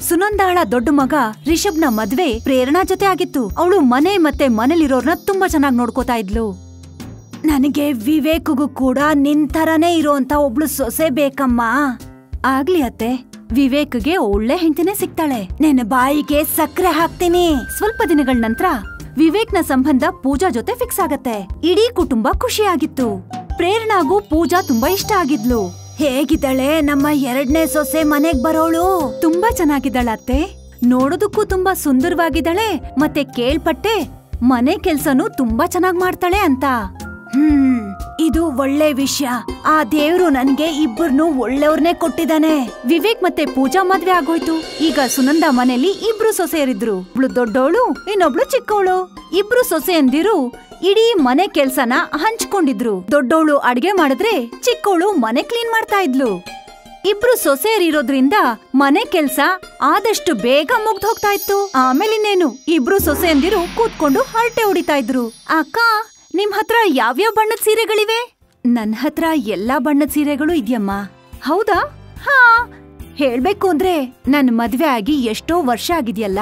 ಸುನಂದಾಳ ದೊಡ್ಡ ಮಗ ರಿಷಬ್ನ ಮದ್ವೆ ಪ್ರೇರಣಾ ಜೊತೆ ಆಗಿತ್ತು. ಅವಳು ಮನೆ ಮತ್ತೆ ಮನೇಲಿರೋರ್ನ ತುಂಬಾ ಚೆನ್ನಾಗಿ ನೋಡ್ಕೋತಾ ಇದ್ಲು. ನನಗೆ ವಿವೇಕ್ಗೂ ಕೂಡ ನಿನ್ ತರನೇ ಇರೋಂತ ಒಬ್ಳು ಸೊಸೆ ಬೇಕಮ್ಮ. ಆಗ್ಲಿ ಅತ್ತೆ, ವಿವೇಕ್ಗೆ ಒಳ್ಳೆ ಹೆಂಡತಿನೇ ಸಿಗ್ತಾಳೆ. ನಿನ್ನ ಬಾಯಿಗೆ ಸಕ್ಕರೆ ಹಾಕ್ತೀನಿ. ಸ್ವಲ್ಪ ದಿನಗಳ ನಂತರ ವಿವೇಕ್ನ ಸಂಬಂಧ ಪೂಜಾ ಜೊತೆ ಫಿಕ್ಸ್ ಆಗತ್ತೆ. ಇಡೀ ಕುಟುಂಬ ಖುಷಿಯಾಗಿತ್ತು. ಪ್ರೇರಣಾಗೂ ಪೂಜಾ ತುಂಬಾ ಇಷ್ಟ ಆಗಿದ್ಲು. ಹೇಗಿದ್ದಾಳೆ ನಮ್ಮ ಎರಡನೇ ಸೊಸೆ? ಮನೆಗ್ ಬರೋಳು ತುಂಬಾ ಚೆನ್ನಾಗಿದ್ದಾಳತ್ತೆ. ನೋಡೋದಕ್ಕೂ ತುಂಬಾ ಸುಂದರವಾಗಿದ್ದಾಳೆ. ಮತ್ತೆ ಕೇಳ್ಪಟ್ಟೆ ಮನೆ ಕೆಲ್ಸನೂ ತುಂಬಾ ಚೆನ್ನಾಗ್ ಮಾಡ್ತಾಳೆ ಅಂತ. ಇದು ಒಳ್ಳೆ ವಿಷಯ. ಆ ದೇವ್ರು ನನ್ಗೆ ಇಬ್ಬರನ್ನು ಒಳ್ಳೆಯವ್ರನ್ನೇ ಕೊಟ್ಟಿದ್ದಾನೆ. ವಿವೇಕ್ ಮತ್ತೆ ಪೂಜಾ ಮದ್ವೆ ಆಗೋಯ್ತು. ಈಗ ಸುನಂದಾ ಮನೇಲಿ ಇಬ್ರು ಸೊಸೆಯರಿದ್ರು. ಒಬ್ಳು ದೊಡ್ಡವಳು, ಇನ್ನೊಬ್ಳು ಚಿಕ್ಕವಳು. ಇಬ್ರು ಸೊಸೆಯಂದಿರು ಇಡೀ ಮನೆ ಕೆಲ್ಸನ ಹಂಚ್ಕೊಂಡಿದ್ರು. ದೊಡ್ಡವಳು ಅಡ್ಗೆ ಮಾಡಿದ್ರೆ ಚಿಕ್ಕವಳು ಮನೆ ಕ್ಲೀನ್ ಮಾಡ್ತಾ ಇದ್ಲು. ಇಬ್ರು ಸೊಸೆಯರಿರೋದ್ರಿಂದ ಮನೆ ಕೆಲ್ಸ ಆದಷ್ಟು ಬೇಗ ಮುಗ್ದು ಹೋಗ್ತಾ ಇತ್ತು. ಆಮೇಲೆ ಇನ್ನೇನು, ಇಬ್ರು ಸೊಸೆಯಂದಿರು ಕೂತ್ಕೊಂಡು ಹರಟೆ ಹೊಡಿತಾ ಇದ್ರು. ಅಕ್ಕ, ನಿಮ್ ಹತ್ರ ಯಾವ್ಯಾವ ಬಣ್ಣದ ಸೀರೆಗಳಿವೆ? ನನ್ ಹತ್ರ ಎಲ್ಲಾ ಬಣ್ಣದ ಸೀರೆಗಳು ಇದ್ಯಮ್ಮ. ಹೌದಾ? ಹಾ, ಹೇಳ್ಬೇಕು ಅಂದ್ರೆ ನನ್ ಮದ್ವೆ ಆಗಿ ಎಷ್ಟೋ ವರ್ಷ ಆಗಿದ್ಯಲ್ಲ.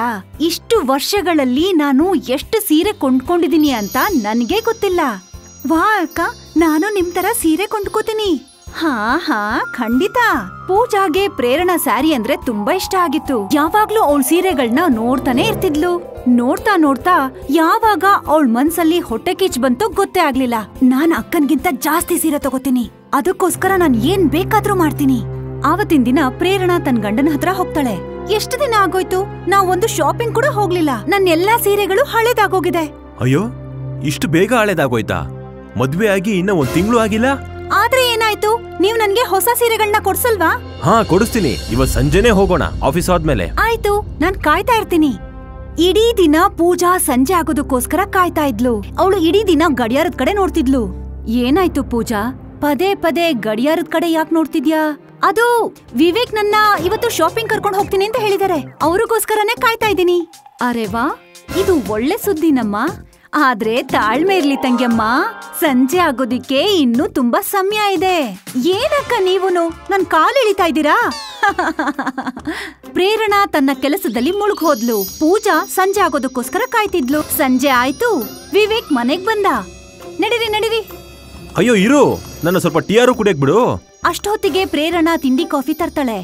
ಇಷ್ಟು ವರ್ಷಗಳಲ್ಲಿ ನಾನು ಎಷ್ಟು ಸೀರೆ ಕೊಂಡ್ಕೊಂಡಿದೀನಿ ಅಂತ ನನ್ಗೆ ಗೊತ್ತಿಲ್ಲ. ವಾ ಅಕ್ಕ, ನಾನು ನಿಮ್ ತರ ಸೀರೆ ಕೊಂಡ್ಕೋತೀನಿ. ಹಾ ಹಾ, ಖಂಡಿತ. ಪೂಜಾಗೆ ಪ್ರೇರಣಾ ಸ್ಯಾರಿ ಅಂದ್ರೆ ತುಂಬಾ ಇಷ್ಟ ಆಗಿತ್ತು. ಯಾವಾಗ್ಲೂ ಅವಳ ಸೀರೆಗಳನ್ನ ನೋಡ್ತಾನೆ ಇರ್ತಿದ್ಲು. ನೋಡ್ತಾ ನೋಡ್ತಾ ಯಾವಾಗ ಅವಳ ಮನ್ಸಲ್ಲಿ ಹೊಟ್ಟೆ ಕಿಚ್ ಬಂತು ಗೊತ್ತೇ ಆಗ್ಲಿಲ್ಲ. ನಾನ್ ಅಕ್ಕನ್ಗಿಂತ ಜಾಸ್ತಿ ಸೀರೆ ತಗೋತೀನಿ, ಅದಕ್ಕೋಸ್ಕರ ನಾನ್ ಏನ್ ಬೇಕಾದ್ರೂ ಮಾಡ್ತೀನಿ. ಆವತ್ತಿನ ದಿನ ಪ್ರೇರಣಾ ತನ್ ಗಂಡನ ಹತ್ರ ಹೋಗ್ತಾಳೆ. ಎಷ್ಟು ದಿನ ಆಗೋಯ್ತು, ನಾವೊಂದು ಶಾಪಿಂಗ್ ಕೂಡ ಹೋಗ್ಲಿಲ್ಲ. ನನ್ ಎಲ್ಲಾ ಸೀರೆಗಳು ಹಳೇದಾಗೋಗಿದೆ. ಅಯ್ಯೋ, ಇಷ್ಟು ಬೇಗ ಹಳೇದಾಗೋಯ್ತಾ? ಮದ್ವೆ ಆಗಿ ಇನ್ನ 1 ತಿಂಗಳು ಆಗಿಲ್ಲ. ಆದ್ರೆ ಏನಾಯ್ತು, ನೀವ್ ನನ್ಗೆ ಹೊಸ ಸೀರೆಗಳನ್ನ ಕೊಡ್ಸಲ್ವಾ? ಹಾ, ಕೊಡಿಸ್ತೀನಿ. ಇವತ್ ಸಂಜೆನೆ ಹೋಗೋಣ, ಆಫೀಸ್ ಆದ್ಮೇಲೆ. ಆಯ್ತು, ನಾನ್ ಕಾಯ್ತಾ ಇರ್ತೀನಿ. ಇಡೀ ದಿನ ಪೂಜಾ ಸಂಜೆ ಆಗೋದಕ್ಕೋಸ್ಕರ ಕಾಯ್ತಾ ಇದ್ಲು. ಅವಳು ಇಡೀ ದಿನ ಗಡಿಯಾರದ ಕಡೆ ನೋಡ್ತಿದ್ಲು. ಏನಾಯ್ತು ಪೂಜಾ, ಪದೇ ಪದೇ ಗಡಿಯಾರದ ಕಡೆ ಯಾಕೆ ನೋಡ್ತಿದ್ಯಾ? ಅದು ವಿವೇಕ್ ನನ್ನ ಇವತ್ತು ಶಾಪಿಂಗ್ ಕರ್ಕೊಂಡು ಹೋಗ್ತೀನಿ ಅಂತ ಹೇಳಿದಾರೆ. ಅವ್ರಿಗೋಸ್ಕರನೇ ಕಾಯ್ತಾ ಇದ್ದೀನಿ. ಅರೆ ವಾ, ಇದು ಒಳ್ಳೆ ಸುದ್ದಿನಮ್ಮ. ಆದ್ರೆ ತಾಳ್ಮೆ ಇರ್ಲಿ ತಂಗಿಯಮ್ಮ, ಸಂಜೆ ಆಗೋದಿಕ್ಕೆ ಇನ್ನೂ ತುಂಬಾ ಸಮಯ ಇದೆ. ಏನಕ್ಕ ನೀವುನು ನನ್ ಕಾಲ್ ಎಳಿತಾ ಇದ್ದೀರಾ? ಪ್ರೇರಣಾ ತನ್ನ ಕೆಲಸದಲ್ಲಿ ಮುಳುಗ್ ಹೋದ್ಲು. ಪೂಜಾ ಸಂಜೆ ಆಗೋದಕ್ಕೋಸ್ಕರ ಕಾಯ್ತಿದ್ಲು. ಸಂಜೆ ಆಯ್ತು, ವಿವೇಕ್ ಮನೆಗ್ ಬಂದ. ನಡೀರಿ ನಡೀರಿ. ಅಯ್ಯೋ ಇರು, ನನ್ನ ಸ್ವಲ್ಪ ಟೀಯಾರು ಕುಡಿಯಕ್ ಬಿಡು. ಅಷ್ಟೊತ್ತಿಗೆ ಪ್ರೇರಣಾ ತಿಂಡಿ ಕಾಫಿ ತರ್ತಾಳೆ.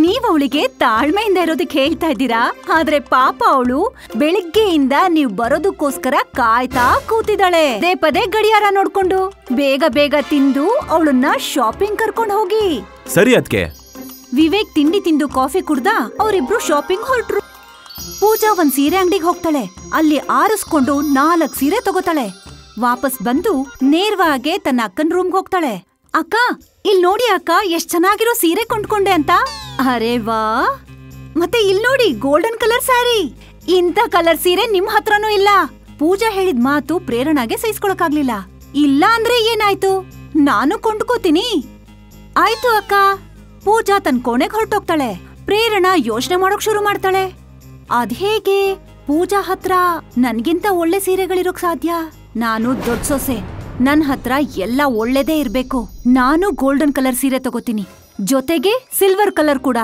ನೀವ್ ಅವಳಿಗೆ ತಾಳ್ಮೆಯಿಂದ ಇರೋದಕ್ಕೆ ಹೇಳ್ತಾ ಇದ್ದೀರಾ, ಆದ್ರೆ ಪಾಪ ಅವಳು ಬೆಳಿಗ್ಗೆಯಿಂದ ನೀವ್ ಬರೋದಕ್ಕೋಸ್ಕರ ಕಾಯ್ತಾ ಕೂತಿದ್ದಾಳೆ. ಪದೇ ಪದೇ ಗಡಿಯಾರ ನೋಡ್ಕೊಂಡು. ಬೇಗ ಬೇಗ ತಿಂದು ಅವಳನ್ನ ಶಾಪಿಂಗ್ ಕರ್ಕೊಂಡ್ ಹೋಗಿ. ಸರಿ ಅದ್ಕೆ. ವಿವೇಕ್ ತಿಂಡಿ ತಿಂದು ಕಾಫಿ ಕುಡ್ದ. ಅವರಿಬ್ರು ಶಾಪಿಂಗ್ ಹೊರಟ್ರು. ಪೂಜಾ ಒಂದ್ ಸೀರೆ ಅಂಗಡಿಗೆ ಹೋಗ್ತಾಳೆ. ಅಲ್ಲಿ ಆರಿಸ್ಕೊಂಡು 4 ಸೀರೆ ತಗೋತಾಳೆ. ವಾಪಸ್ ಬಂದು ನೇರವಾಗಿ ತನ್ನ ಅಕ್ಕನ ರೂಮ್ಗೆ ಹೋಗ್ತಾಳೆ. ಅಕ್ಕ, ಇಲ್ ನೋಡಿ ಅಕ್ಕ, ಎಷ್ಟ್ ಚೆನ್ನಾಗಿರೋ ಸೀರೆ ಕೊಂಡ್ಕೊಂಡೆ ಅಂತ. ಅರೆ ವಾ, ಮತ್ತೆ ಇಲ್ ನೋಡಿ ಗೋಲ್ಡನ್ ಕಲರ್ ಸ್ಯಾರಿ. ಇಂಥ ಕಲರ್ ಸೀರೆ ನಿಮ್ ಹತ್ರನೂ ಇಲ್ಲ. ಪೂಜಾ ಹೇಳಿದ ಮಾತು ಪ್ರೇರಣಾಗೆ ಸಹಿಸ್ಕೊಳಕ್ಕಾಗ್ಲಿಲ್ಲ. ಇಲ್ಲ ಅಂದ್ರೆ ಏನಾಯ್ತು, ನಾನು ಕೊಂಡ್ಕೋತೀನಿ. ಆಯ್ತು ಅಕ್ಕ. ಪೂಜಾ ತನ್ ಕೋಣೆಗೆ ಹೊರಟೋಗ್ತಾಳೆ. ಪ್ರೇರಣಾ ಯೋಚನೆ ಮಾಡೋಕ್ ಶುರು ಮಾಡ್ತಾಳೆ. ಅದ್ಹೇಗೆ ಪೂಜಾ ಹತ್ರ ನನ್ಗಿಂತ ಒಳ್ಳೆ ಸೀರೆಗಳಿರೋಕ್ ಸಾಧ್ಯ? ನಾನು ದೊಡ್ಡ ಸೊಸೆ, ನನ್ ಹತ್ರ ಎಲ್ಲ ಒಳ್ಳೆದೇ ಇರ್ಬೇಕು. ನಾನು ಗೋಲ್ಡನ್ ಕಲರ್ ಸೀರೆ ತಗೋತೀನಿ, ಜೊತೆಗೆ ಸಿಲ್ವರ್ ಕಲರ್ ಕೂಡ.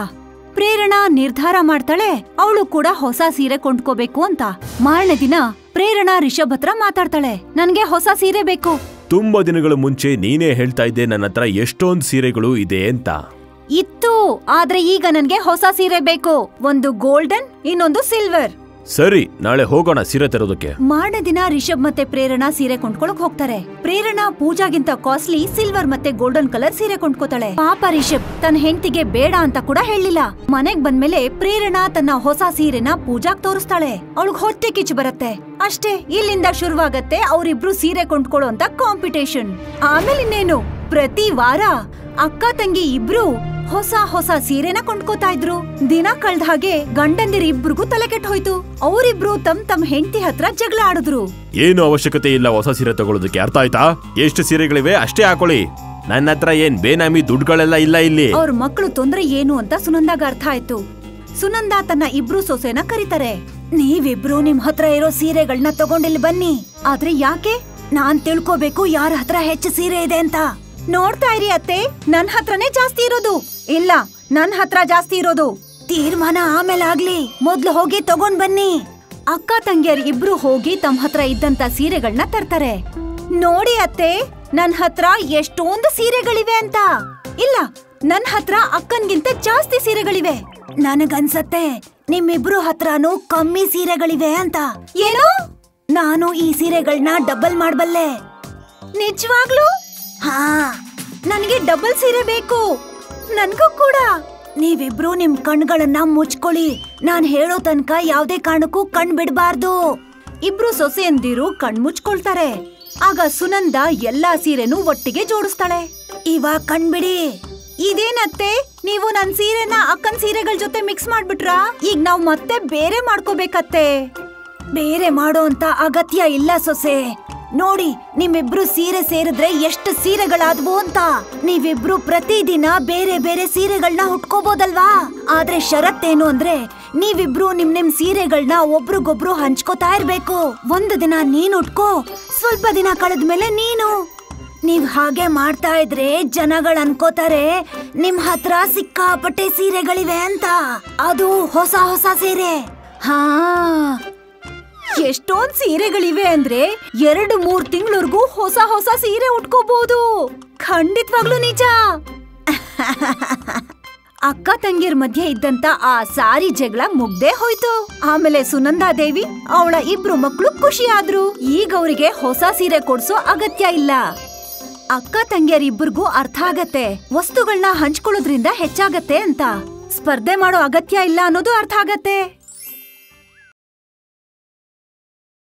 ಪ್ರೇರಣಾ ನಿರ್ಧಾರ ಮಾಡ್ತಾಳೆ ಅವಳು ಕೂಡ ಹೊಸ ಸೀರೆ ಕೊಂಡ್ಕೋಬೇಕು ಅಂತ. ಮಾರನೇ ದಿನ ಪ್ರೇರಣಾ ರಿಷಬ್ ಹತ್ರ ಮಾತಾಡ್ತಾಳೆ. ನನ್ಗೆ ಹೊಸ ಸೀರೆ ಬೇಕು. ತುಂಬಾ ದಿನಗಳ ಮುಂಚೆ ನೀನೇ ಹೇಳ್ತಾ ಇದ್ದೆ ನನ್ನ ಹತ್ರ ಎಷ್ಟೊಂದ್ ಸೀರೆಗಳು ಇದೆ ಅಂತ. ಇತ್ತು, ಆದ್ರೆ ಈಗ ನನ್ಗೆ ಹೊಸ ಸೀರೆ ಬೇಕು. ಒಂದು ಗೋಲ್ಡನ್, ಇನ್ನೊಂದು ಸಿಲ್ವರ್. ಸರಿ, ನಾಳೆ ಹೋಗೋಣ ಸೀರೆ ತರೋದಕ್ಕೆ. ಮಾರನೇ ದಿನ ರಿಷಬ್ ಮತ್ತೆ ಪ್ರೇರಣಾ ಸೀರೆ ಕೊಂಡ್ಕೊಳಕ್ ಹೋಗ್ತಾರೆ. ಪ್ರೇರಣಾ ಪೂಜಾಗಿಂತ ಕಾಸ್ಟ್ಲಿ ಸಿಲ್ವರ್ ಮತ್ತೆ ಗೋಲ್ಡನ್ ಕಲರ್ ಸೀರೆ ಕೊಂಡ್ಕೋತಾಳೆ. ಪಾಪ ರಿಷಬ್ ತನ್ನ ಹೆಂಡತಿಗೆ ಬೇಡ ಅಂತ ಕೂಡ ಹೇಳಿಲ್ಲ. ಮನೆಗ್ ಬಂದ್ಮೇಲೆ ಪ್ರೇರಣಾ ತನ್ನ ಹೊಸ ಸೀರೆನ ಪೂಜಾಗ್ ತೋರಿಸ್ತಾಳೆ. ಅವಳಿಗೆ ಹೊಟ್ಟೆ ಕಿಚ್ಚು ಬರುತ್ತೆ. ಅಷ್ಟೇ, ಇಲ್ಲಿಂದ ಶುರುವಾಗತ್ತೆ ಅವರಿಬ್ರು ಸೀರೆ ಕೊಂಡ್ಕೊಳ್ಳೋ ಅಂತ ಕಾಂಪಿಟೇಷನ್. ಆಮೇಲೆ ಇನ್ನೇನು, ಪ್ರತಿ ವಾರ ಅಕ್ಕ ತಂಗಿ ಇಬ್ರು ಹೊಸ ಹೊಸ ಸೀರೆನ ಕೊಂಡ್ಕೋತಾ ಇದ್ರು. ದಿನ ಕಳ್ದ ಹಾಗೆ ಗಂಡಂದಿರ ಇಬ್ರಿಗೂ ತಲೆ ಕೆಟ್ಟ ಹೋಯ್ತು. ಅವರಿಬ್ರು ತಮ್ ಹೆಂಡತಿ ಹತ್ರ ಜಗಳ ಆಡಿದ್ರು. ಏನು ಅವಶ್ಯಕತೆ ಇಲ್ಲ ಹೊಸ ಸೀರೆ ತಗೊಳ್ಳೋದಕ್ಕೆ, ಅರ್ಥ ಆಯ್ತಾ? ಎಷ್ಟು ಸೀರೆಗಳಿವೆ ಅಷ್ಟೇ ಹಾಕೊಳ್ಳಿ. ನನ್ನ ಹತ್ರ ಏನ್ ಬೇನಾಮಿ ದುಡ್ಡುಗಳೆಲ್ಲ ಇಲ್ಲ ಇಲ್ಲಿ. ಅವ್ರ ಮಕ್ಕಳು ತೊಂದ್ರೆ ಏನು ಅಂತ ಸುನಂದಾಗ ಅರ್ಥ ಆಯ್ತು. ಸುನಂದ ತನ್ನ ಇಬ್ರು ಸೊಸೆನ ಕರೀತಾರೆ. ನೀವಿಬ್ರು ನಿಮ್ ಹತ್ರ ಇರೋ ಸೀರೆಗಳನ್ನ ತಗೊಂಡಿಲ್ಲಿ ಬನ್ನಿ. ಆದ್ರೆ ಯಾಕೆ? ನಾನ್ ತಿಳ್ಕೋಬೇಕು ಯಾರ ಹತ್ರ ಹೆಚ್ಚು ಸೀರೆ ಇದೆ ಅಂತ. ನೋಡ್ತಾ ಇರಿ ಅತ್ತೆ, ನನ್ ಹತ್ರನೇ ಜಾಸ್ತಿ ಇರೋದು. ಇಲ್ಲ, ನನ್ ಹತ್ರ ಜಾಸ್ತಿ ಇರೋದು. ತೀರ್ಮಾನ ಆಮೇಲೆ ಆಗ್ಲಿ, ಮೊದ್ಲು ಹೋಗಿ ತಗೊಂಡ್ ಬನ್ನಿ. ಅಕ್ಕ ತಂಗಿಯರ್ ಇಬ್ರು ಹೋಗಿ ತಮ್ಮ ಹತ್ರ ಇದ್ದಂತ ಸೀರೆಗಳನ್ನ ತರ್ತಾರೆ. ನೋಡಿ ಅತ್ತೆ, ನನ್ ಹತ್ರ ಎಷ್ಟೊಂದು ಸೀರೆಗಳಿವೆ ಅಂತ. ಇಲ್ಲ, ನನ್ ಹತ್ರ ಅಕ್ಕನ್ಗಿಂತ ಜಾಸ್ತಿ ಸೀರೆಗಳಿವೆ. ನನಗನ್ಸತ್ತೆ ನಿಮ್ಮಿಬ್ರು ಹತ್ರನೂ ಕಮ್ಮಿ ಸೀರೆಗಳಿವೆ ಅಂತ. ಏನು? ನಾನು ಈ ಸೀರೆಗಳನ್ನ ಡಬಲ್ ಮಾಡ್ಬಲ್ಲೆ. ನಿಜವಾಗ್ಲೂ? ಹಾ, ನನಗೆ ಡಬಲ್ ಸೀರೆ ಬೇಕು. ನನ್ಗೂ ಕೂಡ. ನೀವಿಬ್ರು ನಿಮ್ ಕಣ್ಗಳನ್ನ ಮುಚ್ಕೊಳ್ಳಿ. ನಾನ್ ಹೇಳೋ ತನಕ ಯಾವ್ದೇ ಕಾರಣಕ್ಕೂ ಕಣ್ ಬಿಡ್ಬಾರ್ದು. ಇಬ್ರು ಸೊಸೆಯಂದಿರು ಕಣ್ ಮುಚ್ಕೊಳ್ತಾರೆ. ಆಗ ಸುನಂದ ಎಲ್ಲಾ ಸೀರೆನೂ ಒಟ್ಟಿಗೆ ಜೋಡಿಸ್ತಾಳೆ. ಇವಾಗ ಕಣ್ಬಿಡಿ. ಇದೇನತ್ತೆ, ನೀವು ನನ್ ಸೀರೆನ ಅಕ್ಕನ್ ಸೀರೆಗಳ ಜೊತೆ ಮಿಕ್ಸ್ ಮಾಡ್ಬಿಟ್ರಾ? ಈಗ ನಾವ್ ಮತ್ತೆ ಬೇರೆ ಮಾಡ್ಕೋಬೇಕತ್ತೆ. ಬೇರೆ ಮಾಡೋ ಅಂತ ಅಗತ್ಯ ಇಲ್ಲ ಸೊಸೆ. ನೋಡಿ, ನಿಮ್ಮಿಬ್ರು ಸೀರೆ ಸೇರಿದ್ರೆ ಎಷ್ಟು ಸೀರೆಗಳಾದ್ವು ಅಂತ. ನೀವಿಬ್ರು ಪ್ರತಿದಿನ ಬೇರೆ ಬೇರೆ ಸೀರೆಗಳನ್ನ ಉಟ್ಕೋಬೋದಲ್ವಾ? ಆದ್ರೆ ಷರತ್ತೇನು ಅಂದ್ರೆ ನೀವಿಬ್ರು ನಿಮ್ ಸೀರೆಗಳನ್ನ ಒಬ್ರಿಗೊಬ್ರು ಹಂಚ್ಕೋತಾ ಇರ್ಬೇಕು. ಒಂದು ದಿನ ನೀನ್ ಉಟ್ಕೋ, ಸ್ವಲ್ಪ ದಿನ ಕಳೆದ್ಮೇಲೆ ನೀನು. ನೀವ್ ಹಾಗೆ ಮಾಡ್ತಾ ಇದ್ರೆ ಜನಗಳು ಅನ್ಕೋತಾರೆ ನಿಮ್ ಹತ್ರ ಸಿಕ್ಕಾಪಟ್ಟೆ ಸೀರೆಗಳಿವೆ ಅಂತ. ಅದು ಹೊಸ ಹೊಸ ಸೀರೆ. ಹಾ, ಎಷ್ಟೊಂದ್ ಸೀರೆಗಳಿವೆ ಅಂದ್ರೆ 2-3 ತಿಂಗಳವರೆಗೂ ಹೊಸ ಹೊಸ ಸೀರೆ ಉಟ್ಕೋಬಹುದು. ಖಂಡಿತವಾಗ್ಲೂ ನಿಜ. ಅಕ್ಕ ತಂಗಿಯರ್ ಮಧ್ಯೆ ಇದ್ದಂತ ಆ ಸಾರಿ ಜಗಳ ಮುಗ್ದೇ ಹೋಯ್ತು. ಆಮೇಲೆ ಸುನಂದಾ ದೇವಿ ಅವಳ ಇಬ್ರು ಮಕ್ಕಳು ಖುಷಿ ಆದ್ರು. ಈಗ ಅವರಿಗೆ ಹೊಸ ಸೀರೆ ಕೊಡ್ಸೋ ಅಗತ್ಯ ಇಲ್ಲ. ಅಕ್ಕ ತಂಗಿಯರಿಬ್ಬರಿಗೂ ಅರ್ಥ ಆಗತ್ತೆ ವಸ್ತುಗಳನ್ನ ಹಂಚ್ಕೊಳ್ಳೋದ್ರಿಂದ ಹೆಚ್ಚಾಗತ್ತೆ ಅಂತ. ಸ್ಪರ್ಧೆ ಮಾಡೋ ಅಗತ್ಯ ಇಲ್ಲ ಅನ್ನೋದು ಅರ್ಥ ಆಗತ್ತೆ.